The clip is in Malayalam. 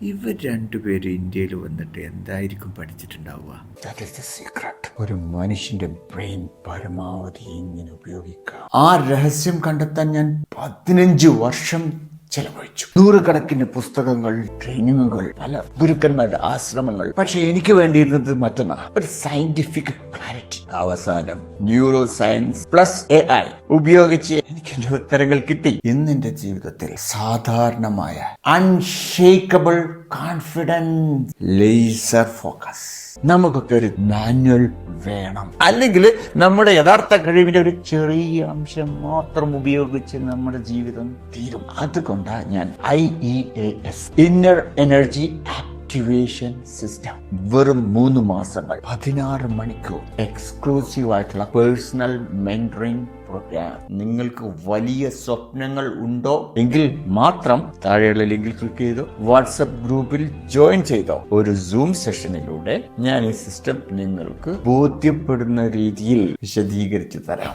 ഇവർ രണ്ടുപേരും ഇന്ത്യയിൽ വന്നിട്ട് എന്തായിരിക്കും പഠിച്ചിട്ടുണ്ടാവുക? ഒരു മനുഷ്യന്റെ ബ്രെയിൻ പരമാവധി ഇങ്ങനെ ഉപയോഗിക്കുക. ആ രഹസ്യം കണ്ടെത്താൻ ഞാൻ 15 വർഷം ചെലവഴിച്ചു. 100 കണക്കിന് പുസ്തകങ്ങൾ, ട്രെയിനിങ്ങുകൾ, പല ഗുരുക്കന്മാരുടെ ആശ്രമങ്ങൾ. പക്ഷെ എനിക്ക് വേണ്ടിയിരുന്നത് മറ്റൊന്നാണ്, ഒരു സയന്റിഫിക് ക്ലാരിറ്റി. അവസാനം ന്യൂറോ സയൻസ് പ്ലസ് AI ഉപയോഗിച്ച് എനിക്ക് എന്റെ ഉത്തരങ്ങൾ കിട്ടി. ഇന്ന് എന്റെ ജീവിതത്തിൽ സാധാരണമായ അൺഷേക്കബിൾ കോൺഫിഡൻസ്, ലേസർ ഫോക്കസ്. നമുക്കൊക്കെ ഒരു മാനുവൽ വേണം, അല്ലെങ്കിൽ നമ്മുടെ യഥാർത്ഥ കഴിവിന്റെ ഒരു ചെറിയ അംശം മാത്രം ഉപയോഗിച്ച് നമ്മുടെ ജീവിതം തീരും. അതുകൊണ്ടാണ് ഞാൻ IEAS, inner energy activation system, വെറും 3 മാസങ്ങൾ 16 മണിക്കൂർ എക്സ്ക്ലൂസീവ് ആയിട്ടുള്ള പേഴ്സണൽ മെന്ററിംഗ് പ്രോഗ്രാം. നിങ്ങൾക്ക് വലിയ സ്വപ്നങ്ങൾ ഉണ്ടോ എങ്കിൽ മാത്രം താഴെയുള്ള ലിങ്കിൽ ക്ലിക്ക് ചെയ്തോ, വാട്സപ്പ് ഗ്രൂപ്പിൽ ജോയിൻ ചെയ്തോ. ഒരു സൂം സെഷനിലൂടെ ഞാൻ ഈ സിസ്റ്റം നിങ്ങൾക്ക് ബോധ്യപ്പെടുന്ന രീതിയിൽ വിശദീകരിച്ചു തരാം.